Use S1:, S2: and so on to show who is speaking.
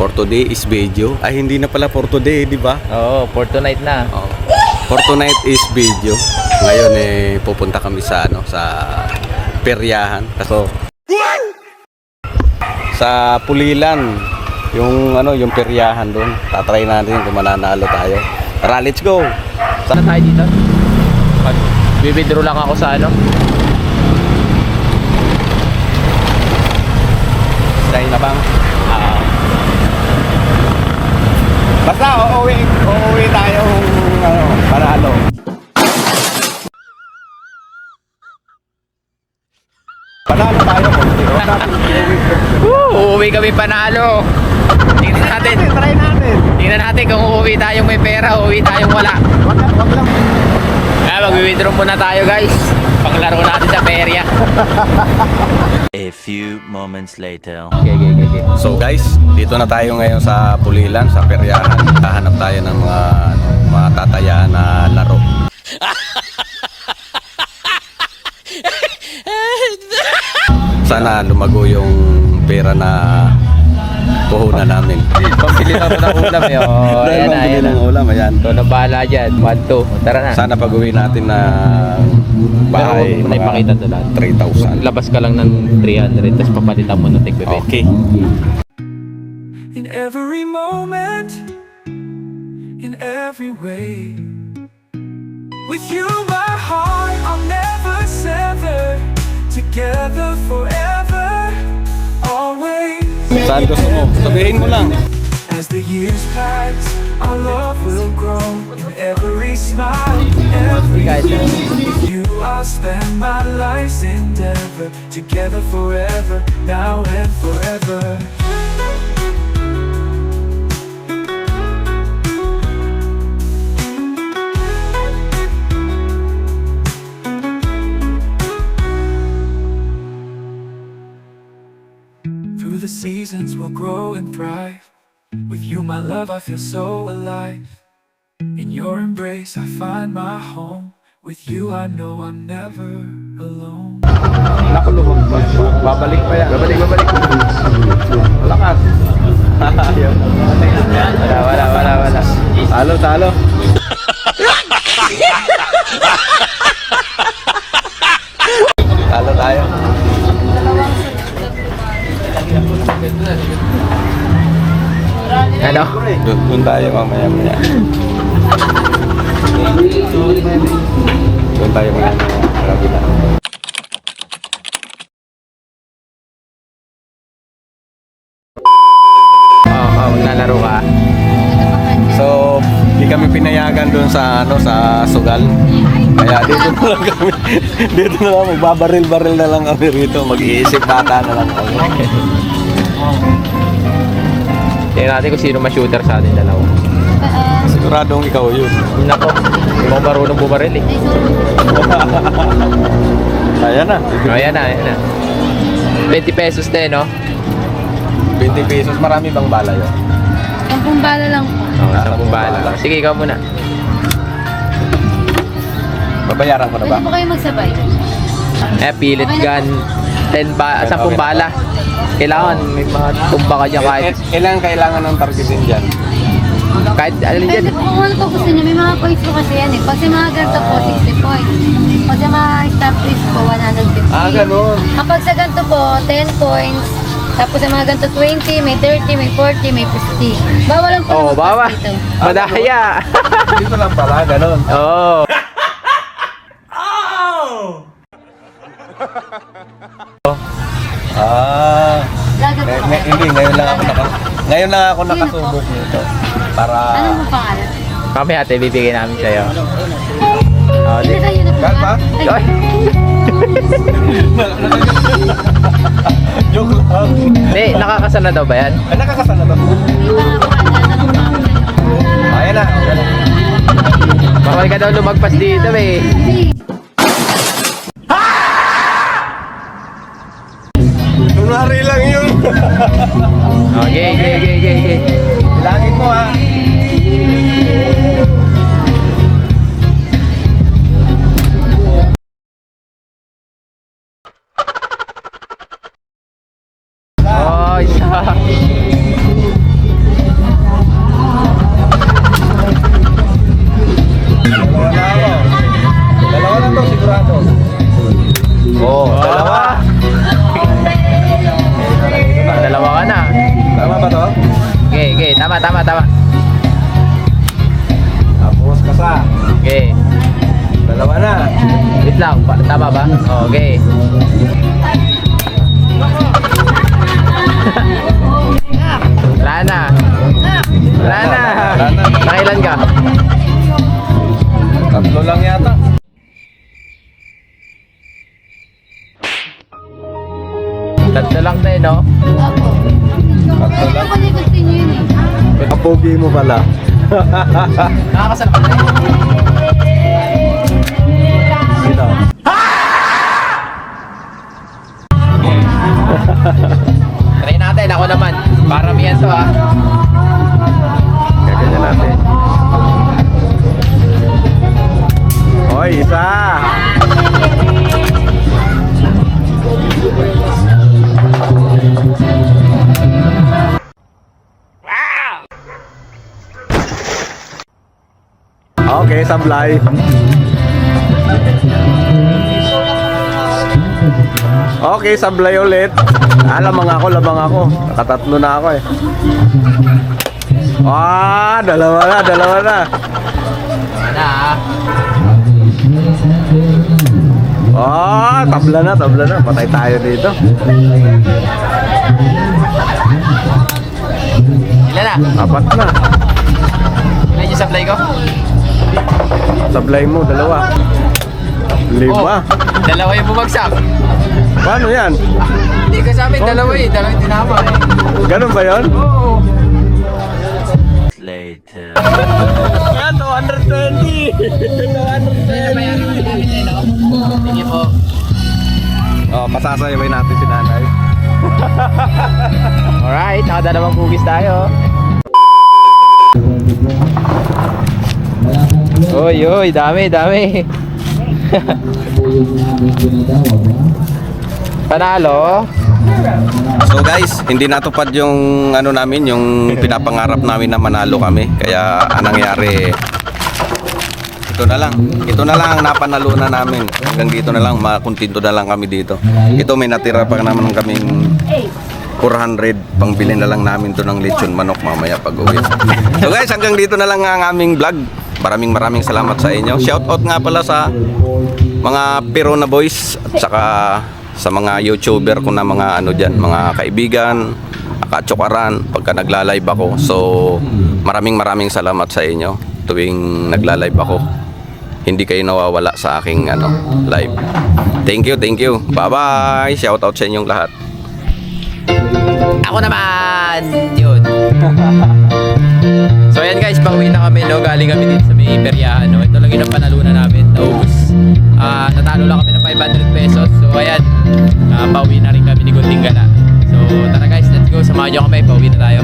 S1: For today is video. Ay, hindi na pala for today, di ba?
S2: Oo, for tonight na.
S1: Oh. For tonight is video. Ngayon pupunta kami sa peryahan. So, sa Pulilan, yung peryahan doon. Tatry natin kung mananalo tayo. Tara, let's go.
S2: Saan tayo dito? Bibidro lang ako sa
S1: Dahil na bang? Basta uuwi tayo panalo. Panalo tayo.
S2: Uuwi kami panalo. Tingnan natin.
S1: Try natin.
S2: Tingnan natin kung uuwi tayong may pera, uuwi tayong wala.
S1: Wag lang.
S2: Mag-withdraw muna tayo, guys. Panglaro natin sa perya.
S3: A few moments later.
S2: Okay.
S1: So guys, dito na tayo ngayon sa Pulilan, sa peryahan. Hahanap tayo ng mga tatayaan na laro. Sana lumago yung pera na puhunan namin.
S2: Pambili na ako ng ulam eh. Oh, ayan na.
S1: ng ulam, ayan.
S2: Ito na bahala dyan. 1, 2. Tara na.
S1: Sana pag-uwi natin na bahay,
S2: Pero, ipakita to lahat.
S1: 3,000.
S2: Labas ka lang ng 300, tapos papalitan mo ng tig-bebe.
S1: Okay.
S4: In every moment, in every way, with you my heart I'll never sever, together forever, always.
S1: Saan gusto mo? Sabihin mo lang.
S4: As the years pass, our love will grow. In every smile, every day, with you I'll spend my life's endeavor, together forever, now and forever. Through the seasons we'll grow and thrive. With you my love I feel so alive. In your embrace I find my home. With you I know I'm never alone.
S1: Nakulubog ba? Babalik pa yan. Babalik. Malakas. Wala. Talo. Talo tayo.
S2: Ano?
S1: Doon tayo mamaya. Doon tayo mamaya. Grabe na.
S2: Maglalaro ka.
S1: So, di kami pinayagan doon sa Sugal. Kaya dito na lang kami. Dito na lang magbabaril-baril na lang kami rito. Mag-iisip bata na lang kami.
S2: Tingnan natin kung sino ma-shooter sa atin dalawa.
S1: Siguradong ikaw yun.
S2: Nako, hindi mo marunong bumaril eh.
S1: Ayan na.
S2: Ayan na. 20 pesos din, no?
S1: 20 pesos. Marami bang bala yun?
S5: 10 bala lang po.
S2: Oo, 10 bala. Sige, ikaw muna.
S1: Babayaran ko na ba?
S5: Pwede po kayo magsabay.
S2: Pilit gun. 10 bala. Kailangan may mga tumba ka dyan kahit
S1: Kailangan ng targetin dyan.
S2: alin dyan.
S5: Pwede po kung ano po gusto niyo. May mga points po kasi yan eh. Pag sa mga ganito po, 60 points. Pag sa mga stamp list po, 150.
S1: Ganun.
S5: Kapag sa ganito po, 10 points. Tapos sa mga ganito, 20, may 30, may 40, may 50. Bawal lang po
S2: Oo,
S5: naman
S2: bawa.
S5: dito.
S2: Madaya.
S1: Dito lang pala, ganun.
S2: Oo.
S5: Lagat po kayo.
S1: Hindi, ngayon lang ako nakasubok nito. Para...
S5: Ano mo pangalan?
S2: Kami ate, bibigyan namin sa'yo.
S5: Hindi tayo na po
S1: Gan ba?
S5: Ay,
S2: Ay.
S1: Joke lang.
S2: Hindi, nakakasana daw ba yan?
S1: Ay, nakakasana ba?
S5: may mga pangalan na lang po ako.
S1: Ayan na.
S2: Bawal ka daw lumagpas dito eh.
S1: Kunwari lang yun.
S2: Okay.
S1: Bilangin mo ha.
S2: Tama.
S1: Tapos kasa.
S2: Okay.
S1: Dalawa na.
S2: Wait lang. Tama ba? Okay. Wala na. Nakailan ka?
S1: Tatlo lang yata.
S2: Tatlo lang tayo, no?
S5: Opo.
S1: Tatlo lang.
S5: Kasi gusto niyo yun eh.
S1: Kapogi mo pala.
S2: Nakakasal ka tayo.
S1: Dito.
S2: Try natin. Ako naman. Paramihan to, ha?
S1: Gaganyan natin. Hoy, isa! Okay, sablay. Okay, sablay ulit. Lamang ako. Nakatatlo na ako eh. Dalawa na.
S2: Ano, ha?
S1: Tabla na. Patay tayo dito.
S2: Ilan na?
S1: Apat na.
S2: Ilan yung supply ko?
S1: Sablay mo, dalawa. Lima.
S2: Dalawa yung bumagsak.
S1: Paano yan?
S2: Hindi ka sa amin, dalawa eh. Dalawa yung tinama eh.
S1: Ganun ba yun?
S2: Oo.
S3: Later.
S1: Yan, 220!
S2: Sige po.
S1: Pasasayaway natin si nanay.
S2: Alright, nakadalawang cookies tayo. Oy, dami. Panalo.
S1: So guys, hindi natupad yung namin, yung pinapangarap namin na manalo kami. Kaya anong nangyari, ito na lang ang napanalunan namin. Hanggang dito na lang, makuntinto na lang kami dito. Ito may natira pa naman kaming 400, pangbili na lang namin to ng lechon manok mamaya pag uwi. So guys, hanggang dito na lang ang aming vlog. Maraming salamat sa inyo. Shout out nga pala sa mga Pirona Boys at saka sa mga YouTuber ko na mga mga kaibigan, katsukaran pagka nagla-live ako. So maraming salamat sa inyo tuwing nagla-live ako. Hindi kayo nawawala sa aking live. Thank you. Bye-bye. Shout out sa inyong lahat.
S2: Ako naman! Yun. So ayan guys, pauwi na kami, no? Galing kami dito sa may peryahan, no? Ito lang yung panalunan namin. Naubos. Natalo lang kami ng 500 pesos. So ayan, pauwi na rin kami ni Gunting Gala. So tara guys, let's go. Samahan nyo kami, pauwi na tayo.